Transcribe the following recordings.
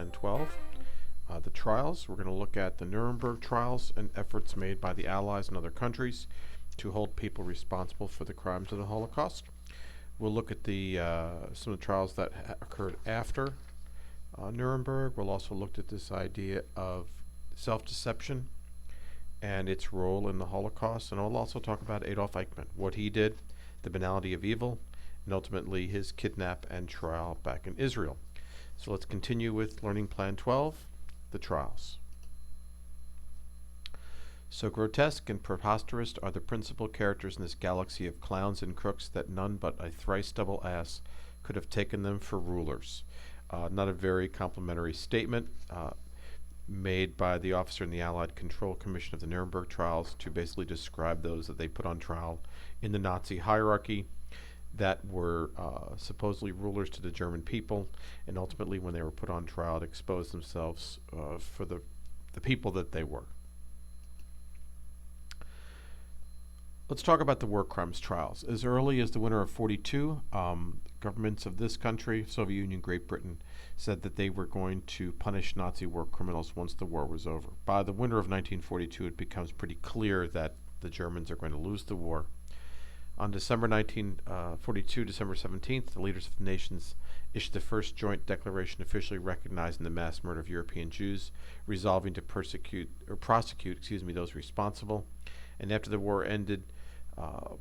Plan 12, the trials. We're going to look at the Nuremberg trials and efforts made by the Allies and other countries to hold people responsible for the crimes of the Holocaust. We'll look at some of the trials that occurred after Nuremberg. We'll also look at this idea of self-deception and its role in the Holocaust. And we'll also talk about Adolf Eichmann, what he did, the banality of evil, and ultimately his kidnap and trial back in Israel. So let's continue with Learning Plan 12, the trials. So grotesque and preposterous are the principal characters in this galaxy of clowns and crooks that none but a thrice double ass could have taken them for rulers. Not a very complimentary statement made by the officer in the Allied Control Commission of the Nuremberg trials to basically describe those that they put on trial in the Nazi hierarchy that were supposedly rulers to the German people, and ultimately when they were put on trial it exposed themselves for the people that they were. Let's talk about the war crimes trials. As early as the winter of 42, governments of this country, Soviet Union, Great Britain, said that they were going to punish Nazi war criminals once the war was over. By the winter of 1942, it becomes pretty clear that the Germans are going to lose the war. On December 1942, December 17th, the leaders of the nations issued the first joint declaration officially recognizing the mass murder of European Jews, resolving to prosecute those responsible. And after the war ended,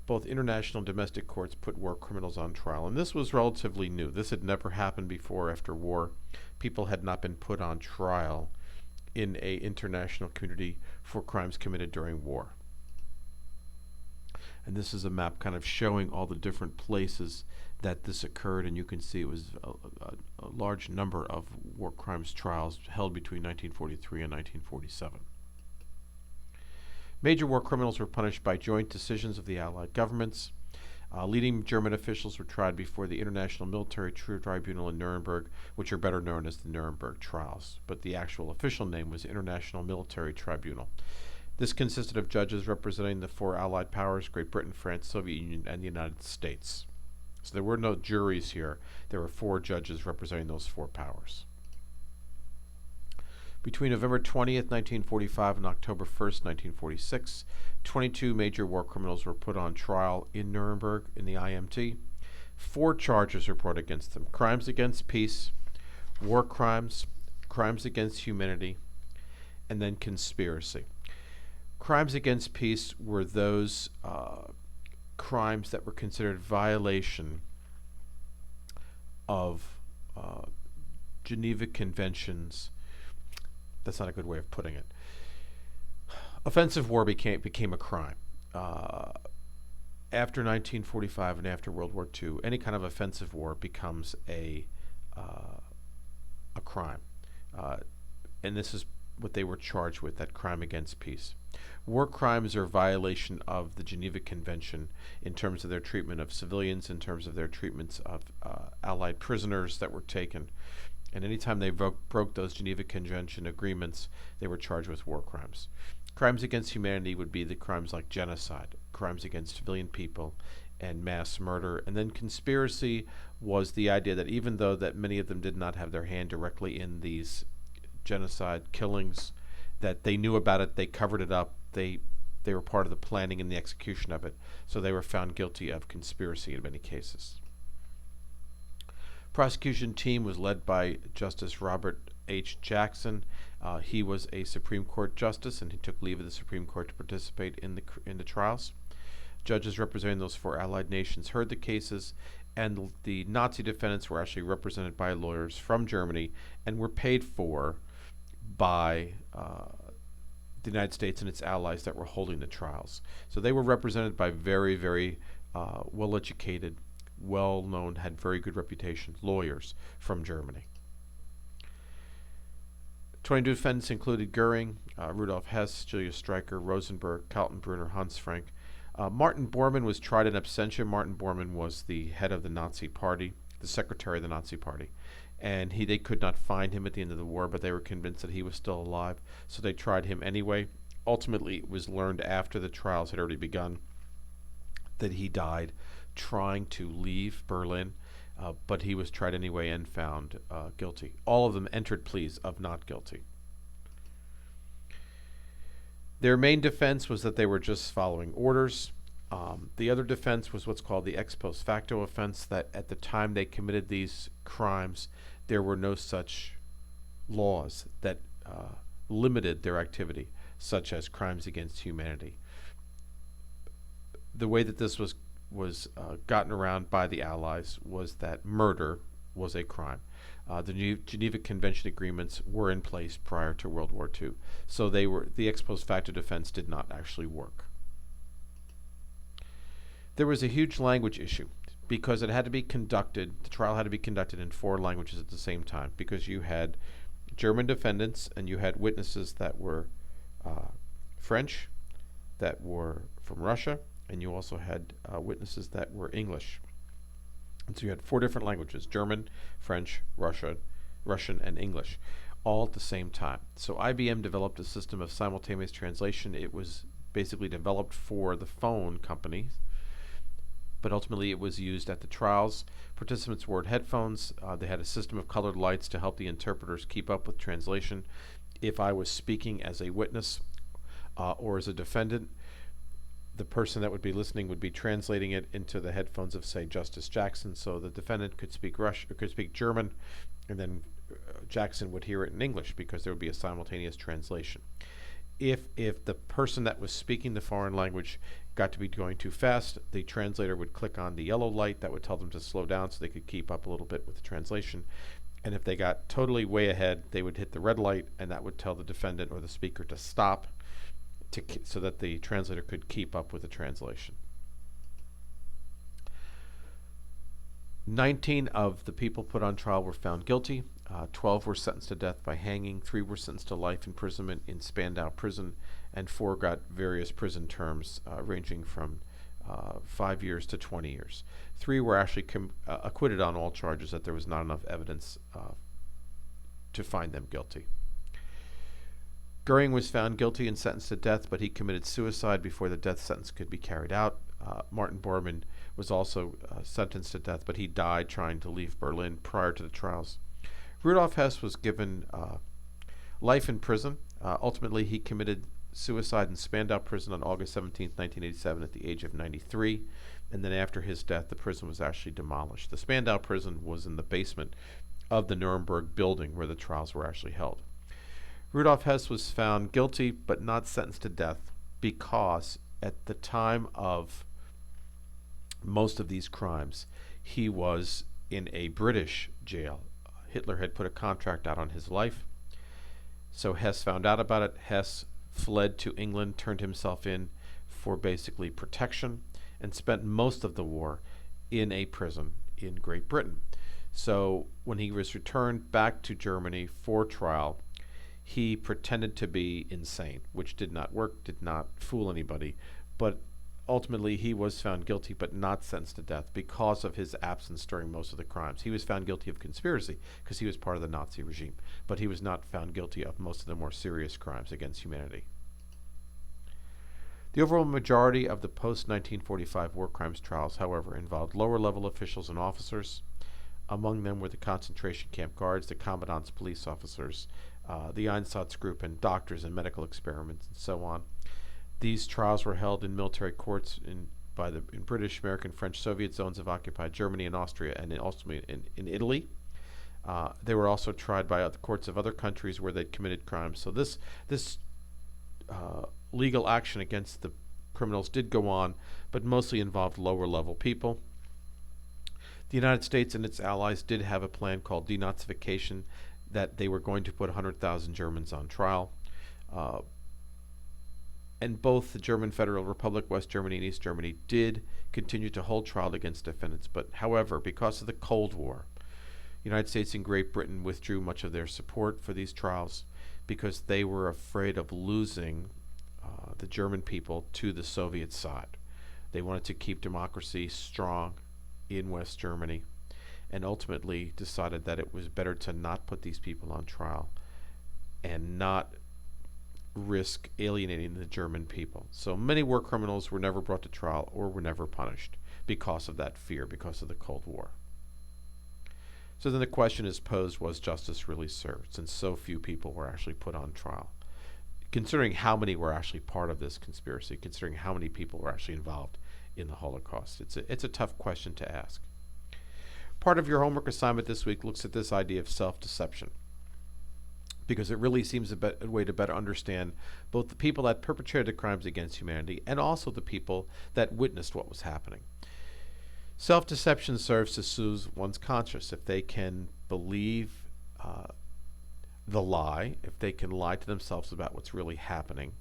both international and domestic courts put war criminals on trial. And this was relatively new. This had never happened before after war. People had not been put on trial in an international community for crimes committed during war. And this is a map kind of showing all the different places that this occurred, and you can see it was a large number of war crimes trials held between 1943 and 1947. Major war criminals were punished by joint decisions of the Allied governments. Leading German officials were tried before the International Military Tribunal in Nuremberg, which are better known as the Nuremberg trials, but the actual official name was International Military Tribunal. This consisted of judges representing the four Allied powers, Great Britain, France, Soviet Union, and the United States. So there were no juries here. There were four judges representing those four powers. Between November 20th, 1945 and October 1st, 1946, 22 major war criminals were put on trial in Nuremberg in the IMT. 4 charges were brought against them: crimes against peace, war crimes, crimes against humanity, and then conspiracy. Crimes against peace were those crimes that were considered violation of Geneva Conventions. That's not a good way of putting it. Offensive war became a crime. After 1945 and after World War II, any kind of offensive war becomes a crime. And this is what they were charged with, that crime against peace. War crimes are a violation of the Geneva Convention in terms of their treatment of civilians, in terms of their treatments of Allied prisoners that were taken. And anytime they broke those Geneva Convention agreements, they were charged with war crimes. Crimes against humanity would be the crimes like genocide, crimes against civilian people, and mass murder. And then conspiracy was the idea that even though that many of them did not have their hand directly in these genocide killings, that they knew about it, they covered it up, they were part of the planning and the execution of it, so they were found guilty of conspiracy in many cases. Prosecution team was led by Justice Robert H. Jackson. He was a Supreme Court justice, and he took leave of the Supreme Court to participate in the trials. Judges representing those 4 Allied nations heard the cases, and the Nazi defendants were actually represented by lawyers from Germany and were paid for by the United States and its allies that were holding the trials. So they were represented by very, very well-educated, well-known, had very good reputation lawyers from Germany. 22 defendants included Goering, Rudolf Hess, Julius Streicher, Rosenberg, Kaltenbrunner, Hans Frank. Martin Bormann was tried in absentia. Martin Bormann was the head of the Nazi Party, the secretary of the Nazi Party. And they could not find him at the end of the war, but they were convinced that he was still alive, so they tried him anyway. Ultimately, it was learned after the trials had already begun that he died trying to leave Berlin. but he was tried anyway and found guilty. All of them entered pleas of not guilty. Their main defense was that they were just following orders. The other defense was what's called the ex post facto offense, that at the time they committed these crimes, there were no such laws that limited their activity, such as crimes against humanity. The way that this was gotten around by the Allies was that murder was a crime. The Geneva Convention agreements were in place prior to World War II, so the ex post facto defense did not actually work. There was a huge language issue because it had to be conducted. The trial had to be conducted in 4 languages at the same time, because you had German defendants and you had witnesses that were French, that were from Russia, and you also had witnesses that were English. And so you had 4 different languages: German, French, Russian, and English, all at the same time. So IBM developed a system of simultaneous translation. It was basically developed for the phone companies, but ultimately it was used at the trials. Participants wore headphones. They had a system of colored lights to help the interpreters keep up with translation. If I was speaking as a witness or as a defendant, the person that would be listening would be translating it into the headphones of, say, Justice Jackson, so the defendant could speak German, and then Jackson would hear it in English, because there would be a simultaneous translation. If the person that was speaking the foreign language got to be going too fast, the translator would click on the yellow light that would tell them to slow down so they could keep up a little bit with the translation. And if they got totally way ahead, they would hit the red light, and that would tell the defendant or the speaker to stop, so that the translator could keep up with the translation. 19 of the people put on trial were found guilty. 12 were sentenced to death by hanging. 3 were sentenced to life imprisonment in Spandau prison, and 4 got various prison terms ranging from 5 years to 20 years. 3 were actually acquitted on all charges, that there was not enough evidence to find them guilty. Goering was found guilty and sentenced to death, but he committed suicide before the death sentence could be carried out. Martin Bormann was also sentenced to death, but he died trying to leave Berlin prior to the trials. Rudolf Hess was given life in prison. Ultimately, he committed suicide in Spandau prison on August 17, 1987, at the age of 93. And then after his death, the prison was actually demolished. The Spandau prison was in the basement of the Nuremberg building where the trials were actually held. Rudolf Hess was found guilty but not sentenced to death, because at the time of most of these crimes, he was in a British jail. Hitler had put a contract out on his life, so Hess found out about it. Hess fled to England, turned himself in for basically protection, and spent most of the war in a prison in Great Britain. So when he was returned back to Germany for trial, he pretended to be insane, which did not work, did not fool anybody. But ultimately, he was found guilty but not sentenced to death because of his absence during most of the crimes. He was found guilty of conspiracy because he was part of the Nazi regime, but he was not found guilty of most of the more serious crimes against humanity. The overall majority of the post-1945 war crimes trials, however, involved lower-level officials and officers. Among them were the concentration camp guards, the commandant's police officers, the Einsatzgruppen, and doctors and medical experiments, and so on. These trials were held in military courts in British, American, French, Soviet zones of occupied Germany and Austria, and also in Italy. They were also tried by the courts of other countries where they'd committed crimes. So this legal action against the criminals did go on, but mostly involved lower-level people. The United States and its allies did have a plan called denazification, that they were going to put 100,000 Germans on trial. And both the German Federal Republic, West Germany, and East Germany did continue to hold trial against defendants. But however, because of the Cold War, the United States and Great Britain withdrew much of their support for these trials because they were afraid of losing the German people to the Soviet side. They wanted to keep democracy strong in West Germany, and ultimately decided that it was better to not put these people on trial and not risk alienating the German people. So many war criminals were never brought to trial or were never punished because of that fear, because of the Cold War. So then the question is posed, was justice really served, since so few people were actually put on trial? Considering how many were actually part of this conspiracy, considering how many people were actually involved in the Holocaust. It's a tough question to ask. Part of your homework assignment this week looks at this idea of self-deception, because it really seems a way to better understand both the people that perpetrated the crimes against humanity and also the people that witnessed what was happening. Self-deception serves to soothe one's conscience. If they can believe the lie, if they can lie to themselves about what's really happening,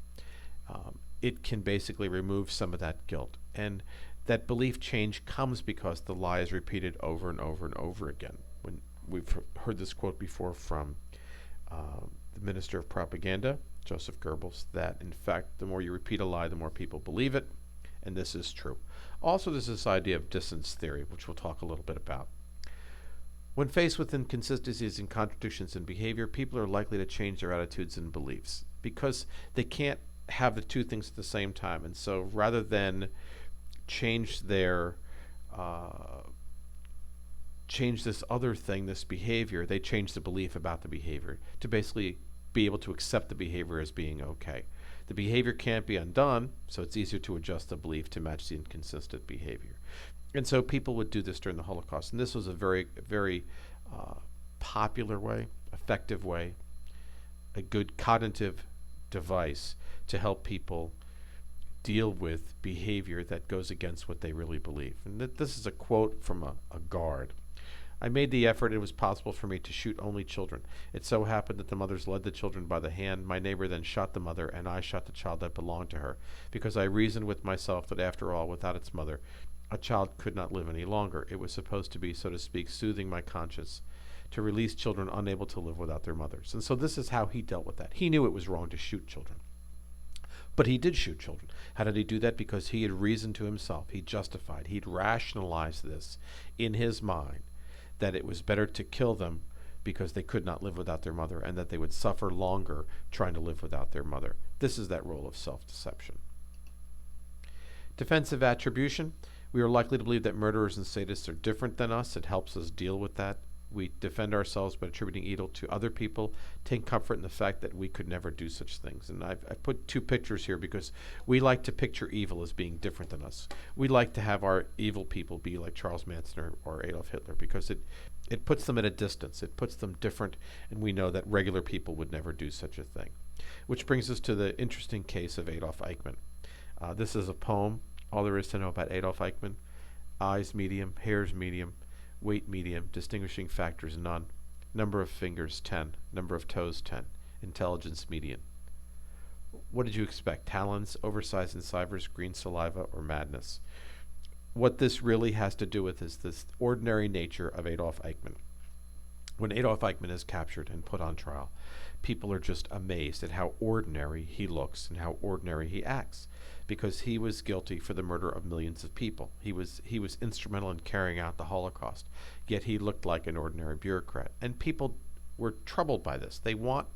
it can basically remove some of that guilt. And that belief change comes because the lie is repeated over and over and over again. When we've heard this quote before from the Minister of Propaganda, Joseph Goebbels, that in fact the more you repeat a lie, the more people believe it, and this is true. Also, there's this idea of dissonance theory, which we'll talk a little bit about. When faced with inconsistencies and contradictions in behavior, people are likely to change their attitudes and beliefs because they can't have the two things at the same time. And so rather than change their change this other thing, this behavior, they change the belief about the behavior to basically be able to accept the behavior as being okay. The behavior can't be undone, so it's easier to adjust the belief to match the inconsistent behavior. And so people would do this during the Holocaust. And this was a very, very popular way, effective way, a good cognitive device to help people deal with behavior that goes against what they really believe. And this is a quote from a guard. I made the effort. It was possible for me to shoot only children. It so happened that the mothers led the children by the hand. My neighbor then shot the mother, and I shot the child that belonged to her, because I reasoned with myself that after all, without its mother, a child could not live any longer. It was supposed to be, so to speak, soothing my conscience, to release children unable to live without their mothers. And so this is how he dealt with that. He knew it was wrong to shoot children, but he did shoot children. How did he do that? Because he had reasoned to himself. He justified. He'd rationalized this in his mind, that it was better to kill them because they could not live without their mother, and that they would suffer longer trying to live without their mother. This is that role of self-deception. Defensive attribution. We are likely to believe that murderers and sadists are different than us. It helps us deal with that. We defend ourselves by attributing evil to other people, take comfort in the fact that we could never do such things. And I've put two pictures here because we like to picture evil as being different than us. We like to have our evil people be like Charles Manson or Adolf Hitler, because it puts them at a distance. It puts them different, and we know that regular people would never do such a thing. Which brings us to the interesting case of Adolf Eichmann. This is a poem. All there is to know about Adolf Eichmann: eyes medium, hairs medium, weight medium, distinguishing factors none, number of fingers 10, number of toes 10, intelligence median. What did you expect? Talons, oversized incisors, green saliva, or madness? What this really has to do with is this ordinary nature of Adolf Eichmann. When Adolf Eichmann is captured and put on trial, people are just amazed at how ordinary he looks and how ordinary he acts, because he was guilty for the murder of millions of people. He was instrumental in carrying out the Holocaust, yet he looked like an ordinary bureaucrat. And people were troubled by this. They want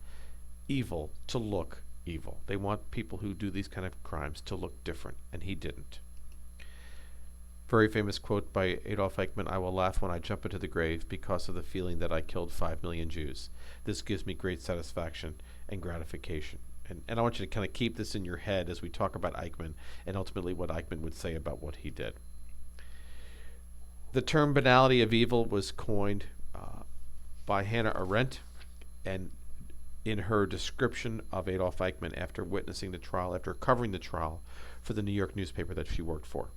evil to look evil. They want people who do these kind of crimes to look different, and he didn't. Very famous quote by Adolf Eichmann: I will laugh when I jump into the grave because of the feeling that I killed 5 million Jews. This gives me great satisfaction and gratification. And I want you to kind of keep this in your head as we talk about Eichmann and ultimately what Eichmann would say about what he did. The term banality of evil was coined by Hannah Arendt, and in her description of Adolf Eichmann after witnessing the trial, after covering the trial for the New York newspaper that she worked for.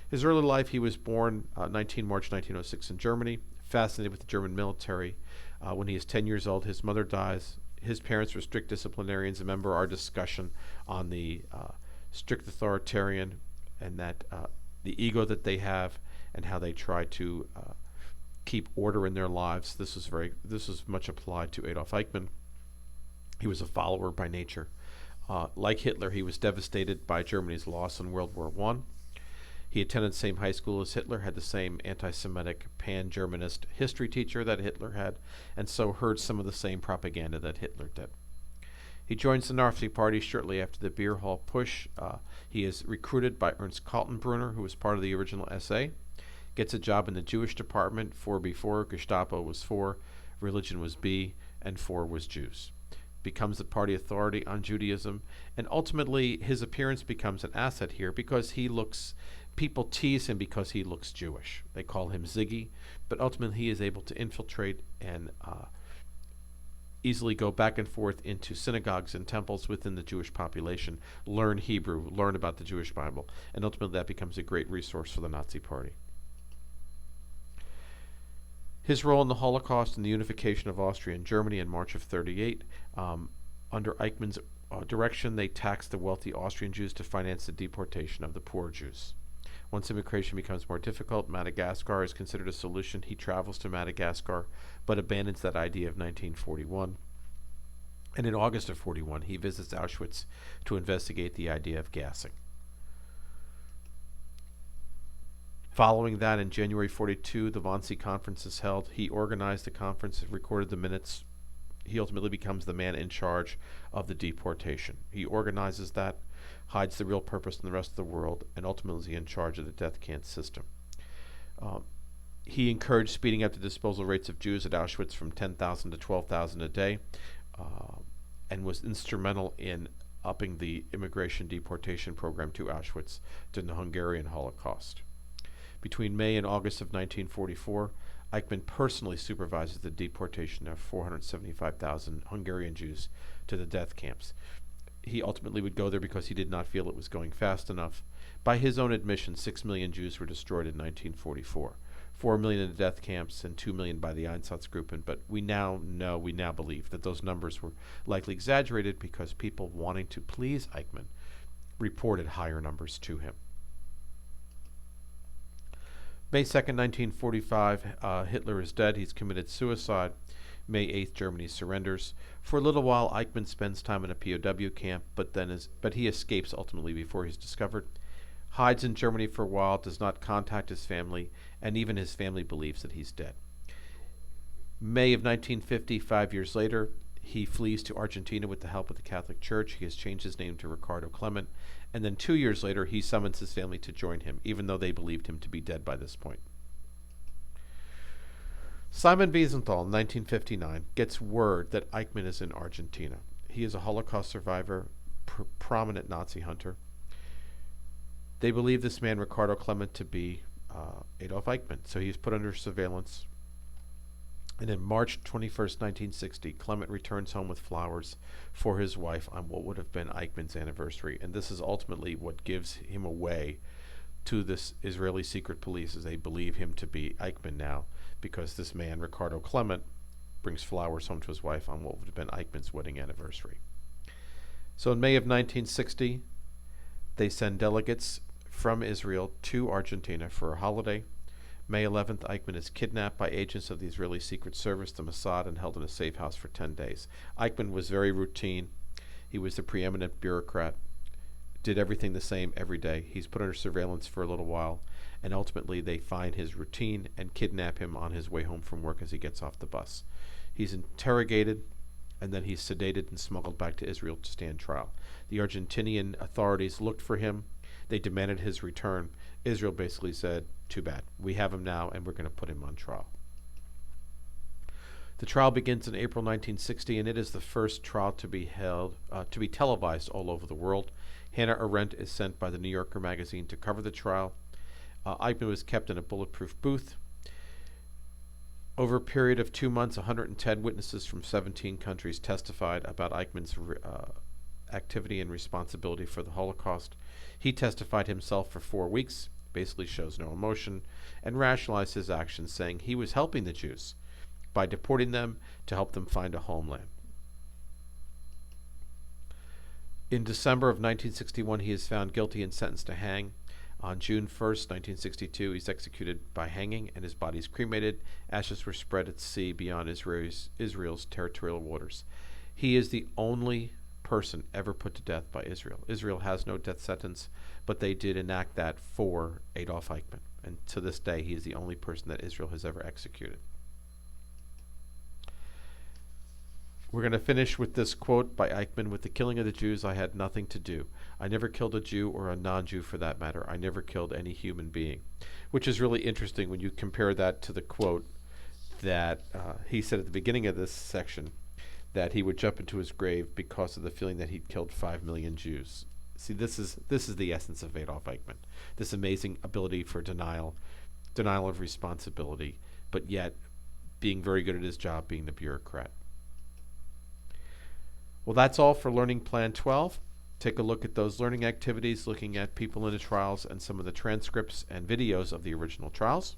His early life: he was born 19 March 1906 in Germany, fascinated with the German military. When he is 10 years old, his mother dies. His parents were strict disciplinarians. Remember our discussion on the strict authoritarian and that the ego that they have and how they try to keep order in their lives. This was much applied to Adolf Eichmann. He was a follower by nature. Like Hitler, he was devastated by Germany's loss in World War I. He attended the same high school as Hitler, had the same anti-Semitic pan-Germanist history teacher that Hitler had, and so heard some of the same propaganda that Hitler did. He joins the Nazi Party shortly after the beer hall push. He is recruited by Ernst Kaltenbrunner, who was part of the original SA. Gets a job in the Jewish department, 4B4, Gestapo was 4, religion was B, and 4 was Jews. Becomes the party authority on Judaism, and ultimately his appearance becomes an asset here because people tease him because he looks Jewish. They call him Ziggy, but ultimately he is able to infiltrate and easily go back and forth into synagogues and temples within the Jewish population, learn Hebrew, learn about the Jewish Bible, and ultimately that becomes a great resource for the Nazi Party. His role in the Holocaust and the unification of Austria and Germany in March of 1938, under Eichmann's direction, they taxed the wealthy Austrian Jews to finance the deportation of the poor Jews. Once immigration becomes more difficult, Madagascar is considered a solution. He travels to Madagascar, but abandons that idea of 1941. And in August of 1941, he visits Auschwitz to investigate the idea of gassing. Following that, in January 1942, the Wannsee Conference is held. He organized the conference, recorded the minutes. He ultimately becomes the man in charge of the deportation. He organizes that, hides the real purpose in the rest of the world, and ultimately is in charge of the death camp system. He encouraged speeding up the disposal rates of Jews at Auschwitz from 10,000 to 12,000 a day, and was instrumental in upping the immigration deportation program to Auschwitz during the Hungarian Holocaust. Between May and August of 1944, Eichmann personally supervises the deportation of 475,000 Hungarian Jews to the death camps. He ultimately would go there because he did not feel it was going fast enough. By his own admission, 6 million Jews were destroyed in 1944. 4 million in the death camps and 2 million by the Einsatzgruppen, but we now believe that those numbers were likely exaggerated because people wanting to please Eichmann reported higher numbers to him. May 2nd, 1945, Hitler is dead. He's committed suicide. May 8th, Germany surrenders. For a little while, Eichmann spends time in a POW camp, but he escapes ultimately before he's discovered. Hides in Germany for a while, does not contact his family, and even his family believes that he's dead. May of 1950, 5 years later, he flees to Argentina with the help of the Catholic Church. He has changed his name to Ricardo Clement, and then 2 years later, he summons his family to join him, even though they believed him to be dead by this point. Simon Wiesenthal, in 1959, gets word that Eichmann is in Argentina. He is a Holocaust survivor, prominent Nazi hunter. They believe this man, Ricardo Clement, to be Adolf Eichmann, so he's put under surveillance. And in March 21st, 1960, Clement returns home with flowers for his wife on what would have been Eichmann's anniversary. And this is ultimately what gives him away to this Israeli secret police, as they believe him to be Eichmann now, because this man, Ricardo Clement, brings flowers home to his wife on what would have been Eichmann's wedding anniversary. So in May of 1960, they send delegates from Israel to Argentina for a holiday. May 11th, Eichmann is kidnapped by agents of the Israeli Secret Service, the Mossad, and held in a safe house for 10 days. Eichmann was very routine. He was the preeminent bureaucrat, did everything the same every day. He's put under surveillance for a little while, and ultimately they find his routine and kidnap him on his way home from work as he gets off the bus. He's interrogated, and then he's sedated and smuggled back to Israel to stand trial. The Argentinian authorities looked for him. They demanded his return. Israel basically said, too bad. We have him now, and we're going to put him on trial. The trial begins in April 1960, and it is the first trial to be televised all over the world. Hannah Arendt is sent by the New Yorker magazine to cover the trial. Eichmann was kept in a bulletproof booth. Over a period of 2 months, 110 witnesses from 17 countries testified about Eichmann's activity and responsibility for the Holocaust. He testified himself for 4 weeks, basically shows no emotion, and rationalized his actions, saying he was helping the Jews by deporting them to help them find a homeland. In December of 1961, he is found guilty and sentenced to hang. On June 1st, 1962, he's executed by hanging, and his body is cremated. Ashes were spread at sea beyond Israel's territorial waters. He is the only person ever put to death by Israel. Israel has no death sentence, but they did enact that for Adolf Eichmann. And to this day, he is the only person that Israel has ever executed. We're going to finish with this quote by Eichmann: "With the killing of the Jews, I had nothing to do. I never killed a Jew, or a non-Jew for that matter. I never killed any human being," which is really interesting when you compare that to the quote that he said at the beginning of this section, that he would jump into his grave because of the feeling that he'd killed 5 million Jews. See, this is the essence of Adolf Eichmann, this amazing ability for denial of responsibility, but yet being very good at his job, being the bureaucrat. Well, that's all for Learning Plan 12. Take a look at those learning activities, looking at people in the trials and some of the transcripts and videos of the original trials.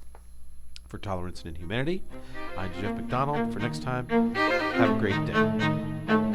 For Tolerance and Inhumanity, I'm Jeff McDonald. For next time, have a great day.